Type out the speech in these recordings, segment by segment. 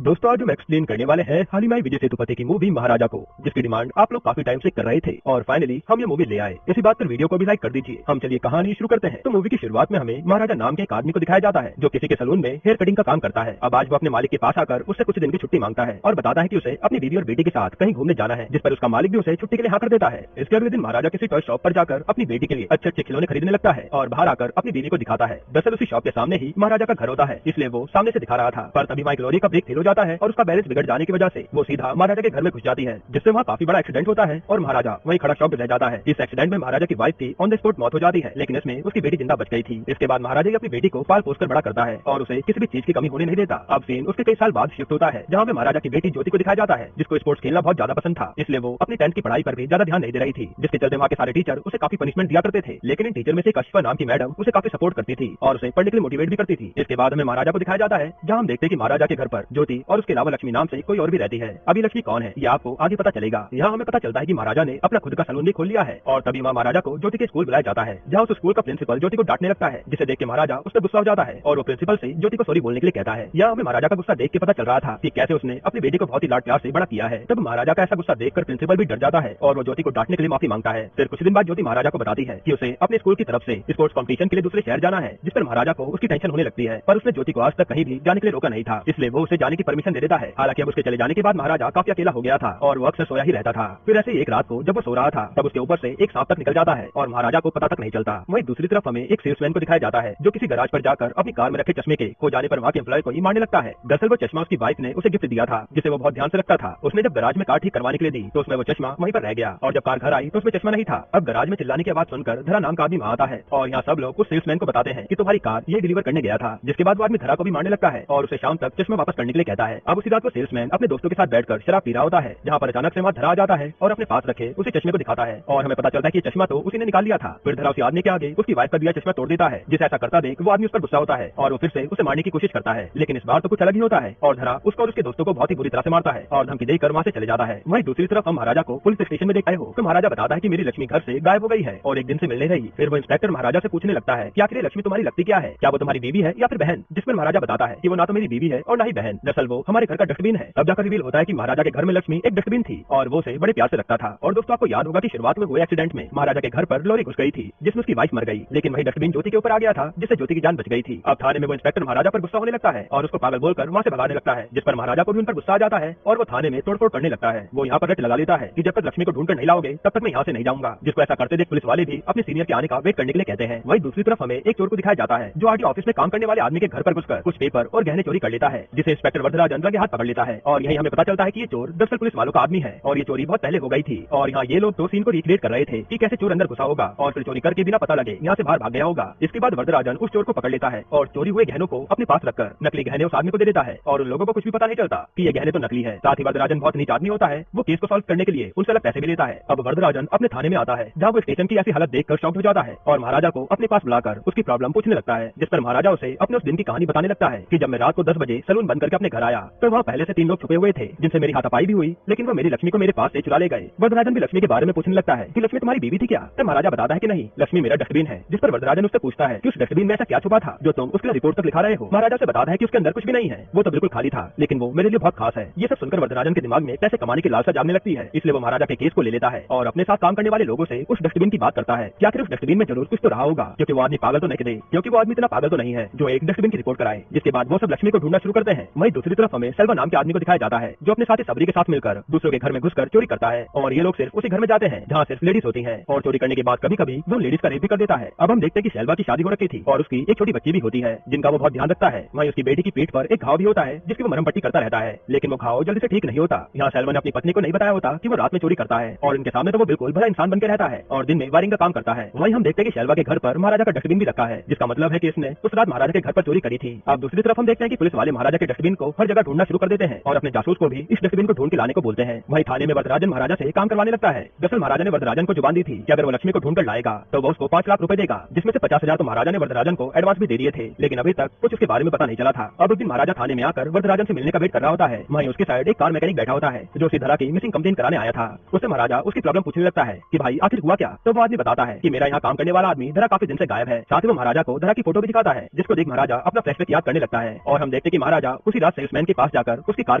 दोस्तों आज हम एक्सप्लेन करने वाले हैं हाल ही में विजय सेतुपति की मूवी महाराजा को, जिसकी डिमांड आप लोग काफी टाइम से कर रहे थे और फाइनली हम ये मूवी ले आए। इसी बात पर वीडियो को भी लाइक कर दीजिए। हम चलिए कहानी शुरू करते हैं। तो मूवी की शुरुआत में हमें महाराजा नाम के एक आदमी को दिखाया जाता है जो किसी के सलून में हेयर कटिंग का काम करता है। अब आज वो अपने मालिक के पास आकर उससे कुछ दिन की छुट्टी मांगता है और बताता है कि उसे अपनी बीवी और बेटी के साथ कहीं घूमने जाना है, जिस पर उसका मालिक भी उसे छुट्टी के लिए हाँ कर देता है। इसके अगले दिन महाराजा किसी टॉय शॉप पर जाकर अपनी बेटी के लिए अच्छे अच्छे खिलौने खरीदने लगता है और बाहर आकर अपनी बीवी को दिखाता है। दरअसल उसी शॉप के सामने ही महाराजा का घर होता है, इसलिए वो सामने से दिखा रहा था। पर तभी माइक लॉरी का ब्रेक फेल हो जाता है और उसका बैलेंस बिगड़ जाने की वजह से वो सीधा महाराजा के घर में घुस जाती है, जिससे वहाँ काफी बड़ा एक्सीडेंट होता है और महाराजा वहीं खड़ा शॉक रह जाता है। इस एक्सीडेंट में महाराजा की वाइफ की ऑन द स्पॉट मौत हो जाती है, लेकिन इसमें उसकी बेटी जिंदा बच गई थी। इसके बाद महाराजा अपनी बेटी को पाल पोसकर बड़ा करता है और उसे किसी भी चीज की कमी होने नहीं देता। अब सीन उसके कई साल बाद शिफ्ट होता है, जहाँ पे महाराजा की बेटी ज्योति को दिखाया जाता है, जिसको स्पोर्ट्स खेलना बहुत ज्यादा पसंद था, इसलिए वो अपनी 10th की पढ़ाई पर भी ज्यादा ध्यान नहीं दे रही थी, जिसके चलते वहाँ के सारे टीचर उसे काफी पनिशमेंट दिया करते थे। लेकिन इन टीचर में से कशिफा नाम की मैडम उसे काफी सपोर्ट करती थी और उसे पढ़ने के लिए मोटिवेट भी करती थी। इसके बाद हमें महाराजा को दिखाया जाता है, जहाँ हम देखते हैं कि महाराजा के घर पर ज्योति और उसके अलावा लक्ष्मी नाम से कोई और भी रहती है। अभी लक्ष्मी कौन है ये आपको आगे पता चलेगा। यहाँ हमें पता चलता है कि महाराजा ने अपना खुद का सलून भी खोल लिया है और तभी वहाँ महाराजा को ज्योति के स्कूल बुलाया जाता है, जहाँ उस स्कूल का प्रिंसिपल ज्योति को डांटने लगता है, जिसे देख के महाराजा उस पर गुस्सा हो जाता है और वो प्रिंसिपल से ज्योति को सॉरी बोलने के लिए कहता है। यहाँ हमें महाराजा का गुस्सा देख के पता चल रहा था कि कैसे उसने अपनी बेटी को बहुत ही लाड प्यार से बड़ा किया है। तब महाराजा का ऐसा गुस्सा देखकर प्रिंसिपल भी डर जाता है और वो ज्योति को डांटने के लिए माफी मांगता है। फिर कुछ दिन बाद ज्योति महाराजा को बताती है कि उसे अपने स्कूल की तरफ से स्पोर्ट्स कॉम्पिटिशन के लिए दूसरे शहर जाना है, जिस पर महाराजा को उसकी टेंशन होने लगती है। पर उसने ज्योति को आज तक कहीं भी जाने के लिए रोका नहीं था, इसलिए वो उसे जाने की परमिशन दे देता है। हालांकि अब उसके चले जाने के बाद महाराजा काफी अकेला हो गया था और वो अक्सर सोया ही रहता था। फिर ऐसे एक रात को जब वो सो रहा था, तब उसके ऊपर से एक सांप तक निकल जाता है और महाराजा को पता तक नहीं चलता। वहीं दूसरी तरफ हमें एक सेल्समैन को दिखाया जाता है जो किसी गैराज पर जाकर अपनी कार में रखे चश्मे के खो जाने पर वहाँ के एम्प्लॉय को ही मारने लगता है। दरअसल वो चश्मा उसकी वाइफ ने उसे गिफ्ट दिया था, जिसे वो बहुत ध्यान से रखता था। उसने जब गैराज में कार ठीक करवाने के लिए दी तो उसमें वो चश्मा वहीं पर रह गया और जब कार घर आई तो उसमें चश्मा नहीं था। अब गैराज में चिल्लाने की आवाज सुनकर धरा नाम का आदमी वहाँ आता है और यहाँ सब लोग उस सेल्समैन को बताते हैं कि तुम्हारी कार ये डिलीवर करने गया था। जिसके बाद वो आदमी धरा को भी मारने लगता है और उसे शाम तक चश्मा वापस करने के लिए कहता है। अब उसी रात को सेल्समैन अपने दोस्तों के साथ बैठकर शराब पी रहा होता है, जहाँ पर अचानक से वहाँ धरा आ जाता है और अपने पास रखे उसे चश्मे को दिखाता है और हमें पता चलता है कि चश्मा तो उसी ने निकाल लिया था। फिर धरा उसी आदमी के आगे उसकी वाइफ का दिया चश्मा तोड़ देता है, जिसे ऐसा करता देख वो आदमी उस पर गुस्सा होता है और वो फिर से उसे मारने की कोशिश करता है। लेकिन इस बार तो कुछ अलग ही होता है और धरा उसको और उसके दोस्तों को बहुत ही बुरी तरह से मारता है और धमकी देकर वहाँ से चले जाता है। वहीं दूसरी तरफ हम महाराजा को पुलिस स्टेशन में देख आए हो तो महाराजा बताता है कि मेरी लक्ष्मी घर से गायब हो गई है और एक दिन से मिल नहीं रही। फिर वो इंस्पेक्टर महाराजा से पूछने लगता है कि आखिर लक्ष्मी तुम्हारी लगती क्या है, क्या वो तुम्हारी बीवी है या फिर बहन? जिस पर महाराजा बताता है कि वो ना तो मेरी बीवी है और ना ही बहन, दरअसल वो हमारे घर का डस्टबिन है। तब जाकर रिवील होता है कि महाराजा के घर में लक्ष्मी एक डस्टबिन थी और वो उसे बड़े प्यार से रखता था। और दोस्तों आपको याद होगा कि शुरुआत में हुए एक्सीडेंट में महाराजा के घर पर लॉरी घुस गई थी, जिसमें उसकी वाइफ मर गई, लेकिन वही डस्टबिन ज्योति के ऊपर आ गया था, जिससे ज्योति की जान बच गई थी। अब थाने में वो इंस्पेक्टर महाराजा पर गुस्सा होने लगता है और उसको पागल बोलकर वहाँ से भगाने लगता है, जिस पर महाराजा को भी उन पर गुस्सा आ जाता है और वो थाने में तोड़फोड़ करने लगता है। वो यहाँ पर रट लगा लेता है कि जब तक लक्ष्मी को ढूंढकर नहीं लाओगे तब तक मैं यहाँ से नहीं जाऊंगा, जिसको ऐसा करते देख पुलिस वाले भी अपने सीनियर के आने का वेट करने के लिए कहते हैं। वहीं दूसरी तरफ हमें एक चोर को दिखाया जाता है जो आरटीओ ऑफिस में काम करने वाले आदमी के घर पर घुसकर कुछ पेपर और गहने चोरी कर लेता है, जिसे इंस्पेक्टर वरदराजन रंगे हाथ पकड़ लेता है। और यही हमें पता चलता है कि ये चोर दरअसल पुलिस वालों का आदमी है और ये चोरी बहुत पहले हो गई थी और यहाँ ये लोग तो सीन को रिक्रिएट कर रहे थे कि कैसे चोर अंदर घुसा होगा और फिर चोरी करके बिना पता लगे यहाँ से बाहर भाग गया होगा। इसके बाद वरदराजन उस चोर को पकड़ लेता है और चोरी हुए गहनों को अपने पास रखकर नकली गहने उस आदमी को दे देता है और उन लोगों को कुछ भी पता नहीं चलता कि ये गहने तो नकली है। साथ ही वरदराजन बहुत नीच आदमी होता है, वो केस को सॉल्व करने के लिए उनसे अलग पैसे भी लेता है। अब वरदराजन अपने थाने में आता है, जहाँ वो स्टेशन की ऐसी हालत देखकर शॉक हो जाता है और महाराजा को अपने पास बुलाकर उसकी प्रॉब्लम पूछने लगता है, जिस पर महाराजा उसे अपने उस दिन की कहानी बताने लगता है कि जब मैं रात को 10 बजे सलून बंद करके अपने घर आया तो वहाँ पहले से 3 लोग छुपे हुए थे, जिनसे मेरी हाथापाई भी हुई, लेकिन वो मेरी लक्ष्मी को मेरे पास से चुरा ले गए। वरदराजन भी लक्ष्मी के बारे में पूछने लगता है कि लक्ष्मी तुम्हारी बीवी थी क्या? तब महाराजा बताता है कि नहीं, लक्ष्मी मेरा डस्टबिन है। जिस पर वरदराजन उससे पूछता है कि उस डस्टबिन में ऐसा क्या छुपा था जो तुम उसके रिपोर्ट तक लिखा रहे हो? महाराजा से बताता है कि उसके अंदर कुछ भी नहीं है, वो तो बिल्कुल खाली था, लेकिन वो मेरे लिए बहुत खास है। ये सब सुनकर वरदराजन के दिमाग में पैसे कमाने की लालसा जागने लगती है, इसलिए वो महाराजा के केस को ले लेता है और अपने साथ काम करने वाले लोगों से उस डस्टबिन की बात करता है कि आखिर उस डस्टबिन में जरूर कुछ तो रहा होगा, क्योंकि वो आदमी पागल तो नहीं थे, क्योंकि वो आदमी इतना पागल तो नहीं है जो एक डस्टबिन की रिपोर्ट कराए। जिसके बाद वो सब लक्ष्मी को ढूंढना शुरू करते हैं। वहीं दूसरी तरफ हमें सेल्वा नाम के आदमी को दिखाया जाता है जो अपने साथी सबरी के साथ मिलकर दूसरों के घर में घुसकर चोरी करता है और ये लोग सिर्फ उसी घर में जाते हैं जहाँ सिर्फ लेडीज होती हैं और चोरी करने के बाद कभी कभी वो लेडीज का रेप भी कर देता है। अब हम देखते हैं कि सेल्वा की शादी हो रखी थी और उसकी एक छोटी बच्ची भी होती है जिनका वो बहुत ध्यान रखता है। वहीं उसकी बेटी की पीठ पर एक घाव भी होता है जिसकी वो मरहम पट्टी करता रहता है, लेकिन वो घाव जल्दी से ठीक नहीं होता। यहाँ सेल्वा ने अपनी पत्नी को नहीं बताया होता कि वो रात में चोरी करता है और इनके सामने तो वो बिल्कुल भला इंसान बनकर रहता है और दिन में वायरिंग का काम करता है। वहीं हम देखते हैं कि सेल्वा के घर पर महाराजा का डस्टबिन भी रखा है, जिसका मतलब है कि इसने उस रात महाराजा के घर पर चोरी करी थी। अब दूसरी तरफ हम देखते हैं कि पुलिस वाले महाराजा के डस्टबिन को हर जगह ढूंढना शुरू कर देते हैं और अपने जासूस को भी इस डस्टबिन को ढूंढ के लाने को बोलते हैं। वहीं थाने में वरदराजन महाराजा से काम करवाने लगता है। दरअसल महाराजा ने वरदराजन को जुबान दी थी कि अगर वो लक्ष्मी को ढूंढ कर लाएगा तो वो उसको 5 लाख रुपए देगा, जिसमें से 50,000 तो महाराजा ने वरदराजन को एडवांस भी दे दिए थे, लेकिन अभी तक कुछ उसके बारे में पता नहीं चला था। अब एक दिन महाराजा थाने में आकर वरदराजन से मिलने का वेट कर रहा होता है। वहीं उसके साइड एक कार मैकेनिक बैठा होता है जो उसी धरा की मिसिंग कंप्लेन कराने आया था। उससे महाराजा उसकी प्रॉब्लम पूछने लगता है कि भाई आखिर हुआ क्या? तो वो आदमी बताता है कि मेरा यहाँ काम करने वाला आदमी धरा काफी दिन से गायब है। साथ ही वो महाराजा को धरा की फोटो भी दिखाता है, जिसको देख महाराजा अपना फ्लैशबैक याद करने लगता है और हम देखते कि महाराजा उसी रात से सेल्समैन के पास जाकर उसकी कार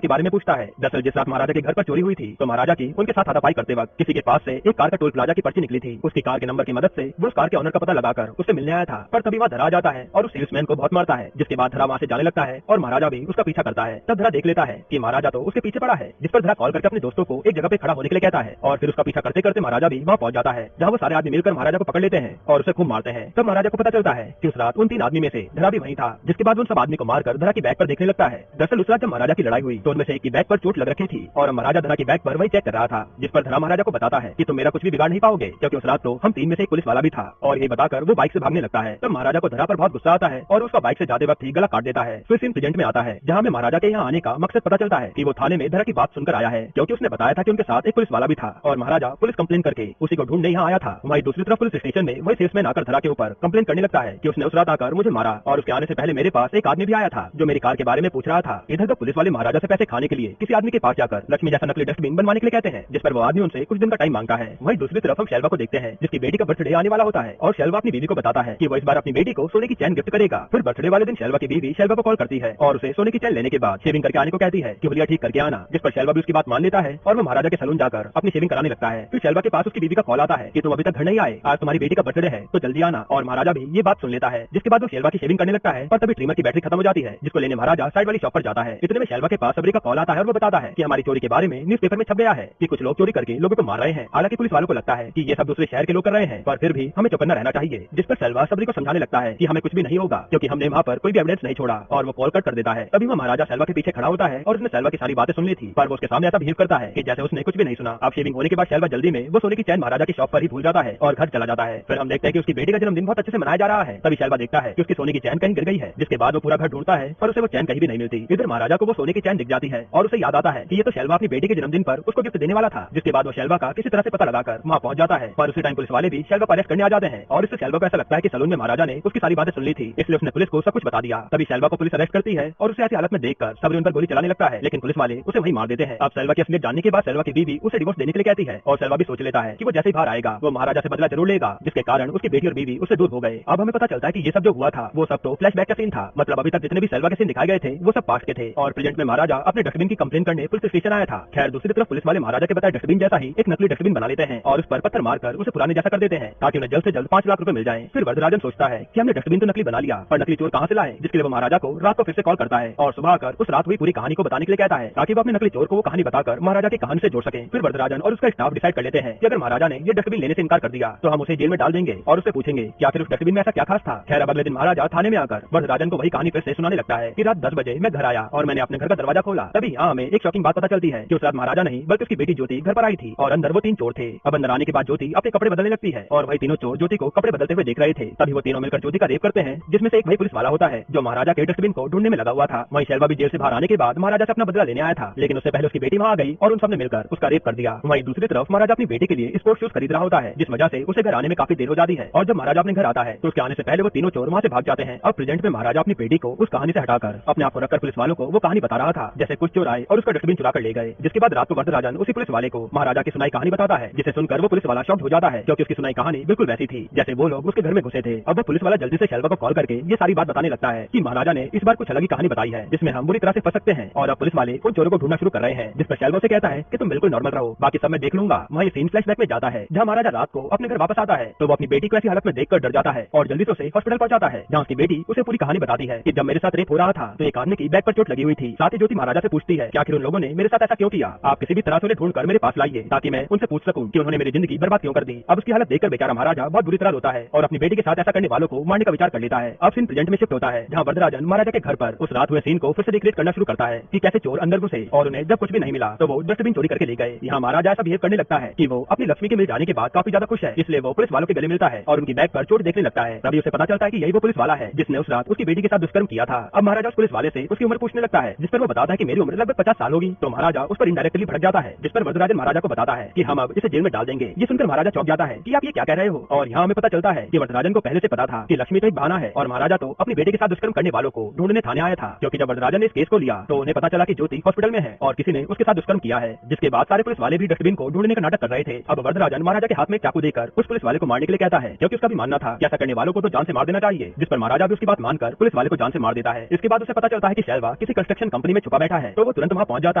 के बारे में पूछता है। दरअसल जिस रात महाराजा के घर पर चोरी हुई थी तो महाराजा की उनके साथ हाथापाई करते वक्त किसी के पास से एक कार का टोल प्लाजा की पर्ची निकली थी। उसकी कार के नंबर की मदद से वो उस कार के ऑनर का पता लगाकर उससे मिलने आया था, पर तभी वहाँ धरा जाता है और उस सेल्समैन को बहुत मारता है, जिसके बाद धरा वहाँ से जाने लगता है और महाराजा भी उसका पीछा करता है। तब धरा देख लेता है कि महाराजा तो उसके पीछे पड़ा है, जिस पर धरा कॉल करके अपने दोस्तों को एक जगह पे खड़ा होने के लिए कहता है और फिर उसका पीछा करते करते महाराजा भी वहाँ पहुंच जाता है, जहाँ वो सारे आदमी मिलकर महाराजा को पकड़ लेते हैं और उसे खूब मारते हैं। तब महाराजा को पता चलता है कि उस रात उन 3 आदमी में से धरा भी वहीं था, जिसके बाद उन सब आदमी को मारकर धरा की बैग पर देखने लगता है। दरअसल उस रात जब महाराजा की लड़ाई हुई तो उनमें से एक की बैग पर चोट लग रखी थी और महाराजा धरा की बैग पर वही चेक कर रहा था, जिस पर धरा महाराजा को बताता है कि तुम मेरा कुछ भी बिगाड़ नहीं पाओगे, क्योंकि उस रात तो हम 3 में से एक पुलिस वाला भी था। और ये बताकर वो बाइक से भागने लगता है। तब महाराजा को धरा पर बहुत गुस्सा आता है और उसका बाइक से जाते वक्त ही गला काट देता है। फिर सीन प्रेजेंट में आता है, जहाँ में महाराजा के यहाँ आने का मकसद पता चलता है कि वो थाने में धरा की बात सुनकर आया है, क्योंकि उसने बताया था कि उनके साथ एक पुलिस वाला भी था और महाराजा पुलिस कंप्लेन करके उसी को ढूंढने यहाँ आया था। वहीं दूसरी तरफ पुलिस स्टेशन में वही सेल्समैन आकर धरा के ऊपर कंप्लेन करने लगता है कि उसने उस रात आकर मुझे मारा और उसके आने से पहले मेरे पास एक आदमी भी आया था जो मेरी कार के बारे में पूछ रहा था। इधर तो पुलिस वाले महाराजा से पैसे खाने के लिए किसी आदमी के पास जाकर लक्ष्मी जैसा नकली डस्टबिन बनवाने के लिए कहते हैं, जिस पर वो आदमी उनसे कुछ दिन का टाइम मांगता है। वहीं दूसरी तरफ हम शेल्वा को देखते हैं, जिसकी बेटी का बर्थडे आने वाला होता है और शेल्वा अपनी बीवी को बताता है कि वो इस बार अपनी बेटी को सोने की चैन गिफ्ट करेगा। फिर बर्थडे वाले दिन शेल्वा की बीवी शेल्वा को कॉल करती है और उसे सोने की चैन लेने के बाद शेविंग करके आने को कहती है कि हुलिया ठीक करके आना, जिस पर शेल्वा भी उसकी बात मान लेता है और वो महाराजा के सैलून जाकर अपनी शेविंग कराने लगता है। फिर शेल्वा के पास उसकी बीवी का कॉल आता है कि तुम अभी तक घर नहीं आए, आज तुम्हारी बेटी का बर्थडे है तो जल्दी आना, और महाराजा भी ये बात सुन लेता है। जिसके बाद वो शेल्वा की शेविंग करने लगता है, पर तभी ट्रिमर की बैटरी खत्म हो जाती है, जिसको लेने महाराजा साइड वाली शॉप पर जाता है। इतने में शेल्वा के पास सबरी का कॉल आता है और वो बताता है कि हमारी चोरी के बारे में न्यूज़पेपर में छप गया है कि कुछ लोग चोरी करके लोगों को मार रहे हैं। हालांकि पुलिस वालों को लगता है कि ये सब दूसरे शहर के लोग कर रहे हैं, पर फिर भी हमें चौकन्ना रहना चाहिए। जिस पर शेल्वा सबरी को समझाने लगता है कि हमें कुछ भी नहीं होगा, क्योंकि हमने वहाँ पर कोई भी एविडेंस नहीं छोड़ा, और वो कॉल कट कर देता है। तभी वो महाराजा शेल्वा के पीछे खड़ा होता है और उसने शेल्वा की सारी बातें सुन ली थी, पर वो उसके सामने ऐसा बिहेव करता है कि जैसे उसने कुछ भी नहीं सुना। अब शेविंग होने के बाद शेल्वा जल्दी में वो सोने की चैन महाराजा की शॉप पर ही भूल जाता है और घर चला जाता है। फिर हम देखते हैं कि उसकी बेटी का जन्मदिन बहुत अच्छे से मनाया जा रहा है। तभी शेल्वा देखता है कि उसकी सोने की चैन कहीं गिर गई है, जिसके बाद वो पूरा घर ढूंढता है पर उसे वो चैन कहीं भी नहीं मिलती। इधर महाराजा को वो सोने की चैन दिख जाती है और उसे याद आता है कि ये तो शेल्वा अपनी बेटी के जन्मदिन पर उसको गिफ्ट देने वाला था। जिसके बाद वो शेल्वा का किसी तरह से पता लगाकर वहाँ पहुंच जाता है, पर उसी टाइम पुलिस वाले भी शेल्वा को अरेस्ट करने आ जाते हैं और इससे शेल्वा को ऐसा लगता है कि सलून में महाराजा ने उसकी सारी बातें सुन ली थी, इसलिए उसने पुलिस को सब कुछ बता दिया। तभी शेल्वा को पुलिस अरेस्ट करती है और उसे ऐसी हालत में देखकर सबरी उन पर गोली चलाने लगता है, लेकिन पुलिस वाले उसे वहीं मार देते हैं। अब शेल्वा की असलियत जानने के बाद शेल्वा की बीवी उसे डिवोर्स देने के लिए कहती है और शेल्वा भी सोच लेता है कि वो जैसे ही बाहर आएगा वो महाराजा से बदला जरूर लेगा, जिसके कारण उसकी बेटी और बीवी उससे दूर हो गए। अब हमें पता चलता है कि ये सब जो हुआ था वो सब तो फ्लैशबैक का सीन था, मतलब अभी तक जितने भी शेल्वा के सीन दिखाए गए थे वो सब पास्ट के थे और प्रेजेंट में महाराजा अपने डस्टबिन की कंप्लेन करने पुलिस स्टेशन आया था। खैर दूसरी तरफ पुलिस वाले महाराजा के बताए डस्टबिन जैसा ही एक नकली डस्टबिन बना लेते हैं और उस पर पत्थर मारकर उसे पुराने जैसा कर देते हैं ताकि उन्हें जल्द से जल्द 5 लाख रुपए मिल जाएं। फिर वरदराजन सोचता है कि हमने डस्टबिन तो नकली बना लिया, पर नकली चोर कहाँ से लाए, जिसके लिए वो महाराजा को रात को फिर से कॉल करता है और सुबह आकर उस रात हुई पूरी कहानी को बताने के लिए कहता है ताकि वो अपने नकली चोर को वो कहानी बताकर महाराजा की कहानी से जोड़ सके। फिर वरदराजन और उसका स्टाफ डिसाइड कर लेते हैं कि अगर महाराजा ने ये डस्टबिन लेने से इनकार कर दिया तो हम उसे जेल में डाल देंगे और उससे पूछेंगे कि आखिर उस डस्टबिन में ऐसा क्या खास था। खैर अब अगले दिन महाराजा थाने में आकर वरदराजन को वही कहानी फिर से सुनाने लगता है कि रात 10 बजे मैं घर आया और मैंने अपने घर का दरवाजा खोला, तभी यहाँ हमें एक शॉकिंग बात पता चलती है कि उस रात महाराजा नहीं बल्कि उसकी बेटी ज्योति घर पर आई थी और अंदर वो 3 चोर थे। अब अंदर आने के बाद ज्योति अपने कपड़े बदलने लगती है और वही तीनों चोर ज्योति को कपड़े बदलते हुए देख रहे थे। तभी वो तीनों मिलकर ज्योति का रेप करते हैं, जिसमें से एक वही पुलिस वाला होता है जो महाराजा के डस्टबिन को ढूंढने में लगा हुआ था। वहीं शेल्वा भी जेल से बाहर आने के बाद महाराजा से अपना बदला लेने आया था, लेकिन उससे पहले उसकी बेटी वहाँ आ गई और उन सबने मिलकर उसका रेप कर दिया। वहीं दूसरी तरफ महाराजा अपनी बेटी के लिए स्पोर्ट्स शूज खरीद रहा होता है, जिस वजह से उसे घर आने में काफी देर हो जाती है और जब महाराजा अपने घर आता है तो उसके आने से पहले वो तीनों चोर वहाँ से भाग जाते हैं। अब प्रेजेंट में महाराजा अपनी बेटी को उस कहानी से हटाकर अपने आप को रखकर पुलिस वालों को वो कहानी बता रहा था जैसे कुछ चोर आए और उसका डस्टबिन चुरा कर ले गए। जिसके बाद रात को वरदराजन उसी पुलिस वाले को महाराजा की सुनाई कहानी बताता है, जिसे सुनकर वो पुलिस वाला शॉक्ड हो जाता है क्योंकि उसकी सुनाई कहानी बिल्कुल वैसी थी जैसे वो लोग उसके घर में घुसे थे। अब वो पुलिस वाला जल्दी से शेल्वा को कॉल करके ये सारी बात बताने लगता है कि महाराजा ने इस बार कुछ अलग ही कहानी बताई है जिसमें हम बुरी तरह से फंस सकते हैं और अब पुलिस वाले उन चोरों को ढूंढना शुरू कर रहे हैं। जिस पर शेल्वा से कहता है कि तुम बिल्कुल नॉर्मल रहो, बाकी सब मैं देख लूंगा। वहीं सीन फ्लैशबैक में जाता है जहाँ महाराजा रात को अपने घर वापस आता है तो वो अपनी बेटी को ऐसी हालत में देखकर डर जाता है और जल्दी से उसे हॉस्पिटल पहुंचाता है, जहाँ उसकी बेटी उसे पूरी कहानी बताती है कि जब मेरे साथ रेप हो रहा था तो एक आदमी की बैक पर चोट लगी हुई थी। साथ ही ज्योति महाराजा से पूछती है कि आखिर उन लोगों ने मेरे साथ ऐसा क्यों किया, आप किसी भी तरह से उन्हें ढूंढकर मेरे पास लाइए ताकि मैं उनसे पूछ सकूं कि उन्होंने मेरी जिंदगी बर्बाद क्यों कर दी। अब उसकी हालत देखकर बेचारा महाराजा बहुत बुरी तरह रोता है और अपनी बेटी के साथ ऐसा करने वालों को मारने का विचार कर लेता है। अब सीन प्रेजेंट में शिफ्ट होता है जहाँ वरदराजन महाराजा के घर पर उस रात हुए सीन को फिर से रिक्रिएट करना शुरू करता है कि कैसे चोर अंदर घुसे और उन्हें जब कुछ भी नहीं मिला तो वो डस्टबिन चोरी करके ले गए। यहाँ महाराजा ऐसा बिहेव करने लगता है कि वो अपनी लक्ष्मी के मिल जाने के बाद काफी ज्यादा खुश है, इसलिए वो पुलिस वालों के गले मिलता है और उनकी बैग पर चोट देखने लगता है। तभी उसे पता चलता है कि यही वो पुलिस वाला है जिसने उस रात उसकी बेटी के साथ दुष्कर्म किया था। अब महाराजा उस पुलिस वाले से उसकी उम्र पूछने लगता है, जिस पर वो बताता है कि मेरी उम्र लगभग 50 साल होगी। तो महाराजा उस पर इनडायरेक्टली भड़क जाता है, जिस पर वरदराजन महाराजा को बताता है कि हम अब इसे जेल में डाल देंगे। ये सुनकर महाराजा चौंक जाता है कि आप ये क्या कह रहे हो, और यहाँ हमें पता चलता है कि वरदराजन को पहले से पता था कि लक्ष्मी तो एक बहाना है और महाराजा तो अपनी बेटी के साथ दुष्कर्म करने वालों को ढूंढने थाने आया था। क्योंकि जब वरदराजन ने इस केस को लिया तो उन्हें पता चला कि ज्योति हॉस्पिटल में है और किसी ने उसके साथ दुष्कर्म किया है, जिसके बाद सारे पुलिस वाले भी डस्टबिन को ढूंढने का नाटक कर रहे थे। अब वरदराजन महाराजा के हाथ में चाकू देकर उस पुलिस वाले को मारने के लिए कहता है, क्योंकि उसका भी मानना था कि ऐसा करने वालों को तो जान से मार देना चाहिए, जिस पर महाराजा भी उसकी बात मानकर पुलिस वाले को जान से मार देता है। इसके बाद उसे पता चलता है कि शेल्वा किसी कंस्ट्रक्शन कंपनी में छुपा बैठा है तो वो तुरंत वहाँ पहुंच जाता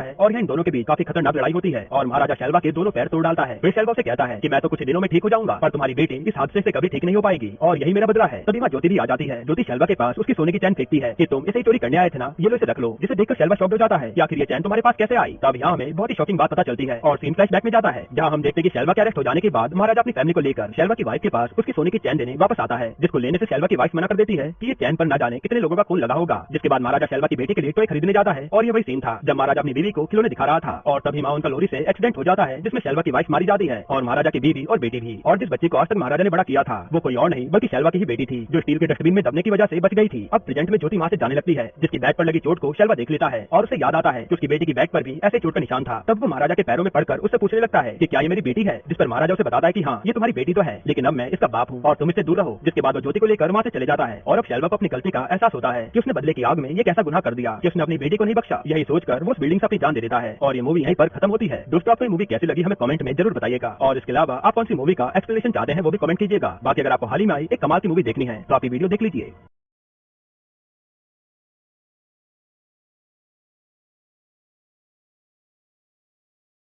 है और इन दोनों के बीच काफी खतरनाक लड़ाई होती है और महाराजा शैलवा के दोनों पैर तोड़ डालता है। फिर शैलवा से कहता है कि मैं तो कुछ दिनों में ठीक हो जाऊंगा पर तुम्हारी बेटी इस हादसे से कभी ठीक नहीं हो पाएगी और यही मेरा बदला है। तभी वहाँ ज्योति भी आ जाती है। ज्योति शैलवा के पास उसकी सोने की चैन फेंकती है कि तुम इसे चोरी करने आए थे ना, ये लो इसे रख लो। जिसे देखकर शैलवा शॉक्ड हो जाता है कि आखिर ये चैन तुम्हारे पास कैसे आई। तब यहाँ हमें बहुत ही शॉकिंग बात पता चलती है और सीन फ्लैशबैक में जाता है जहाँ हम देखते हैं कि शैलवा के अरेस्ट हो जाने के बाद महाराजा अपनी फैमिली को लेकर शैलवा की वाइफ के पास उसकी सोने की चैन देने वापस आता है, जिसको लेने से शैलवा की वाइफ मना कर देती है कि ये चैन पर न जाने कितने लोगों का खून लगा होगा। जिसके बाद महाराजा शैलवा की बेटी के लिए टॉय खरीदने जाता है और ये वही सीन था जब महाराजा अपनी बीवी को खिलौने दिखा रहा था और तभी मां उनका लोरी से एक्सीडेंट हो जाता है जिसमें शैलवा की वाइफ मारी जाती है और महाराजा की बीवी और बेटी भी। और जिस बच्चे को आज तक महाराजा ने बड़ा किया था वो कोई और नहीं बल्कि शैलवा की ही बेटी थी जो स्टील के डस्टबिन में दबने की वजह से बच गई थी। अब प्रेजेंट में ज्योति वहां से जाने लगती है जिसकी बैग पर लगी चोट को शैलवा देख लेता है और उसे याद आता है कि उसकी बेटी की बैग पर भी ऐसे चोट का निशान था। तब वो महाराजा के पैरों में पड़कर उससे पूछने लगता है कि क्या ये मेरी बेटी है, जिस पर महाराजा उसे बताता है कि हाँ ये तुम्हारी बेटी तो है लेकिन अब मैं इसका बाप हूँ और तुम इससे दूर रहो। जिसके बाद वो ज्योति को लेकर वहां से चले जाता है और अब शैलवा को अपनी गलती का एहसास होता है कि उसने बदले की आग में ये कैसा गुनाह कर दिया कि उसने अपनी बेटी को नहीं बख्शा। यही सोचकर वो उस बिल्डिंग से अपनी जान दे देता है और ये मूवी यहीं पर खत्म होती है। दोस्तों आपको ये मूवी कैसी लगी हमें कमेंट में जरूर बताइएगा और इसके अलावा आप कौन सी मूवी का एक्सप्लेनेशन चाहते हैं वो भी कमेंट कीजिएगा। बाकी अगर आपको हाल ही में आई एक कमाल की मूवी देखनी है तो आप ये वीडियो देख लीजिए।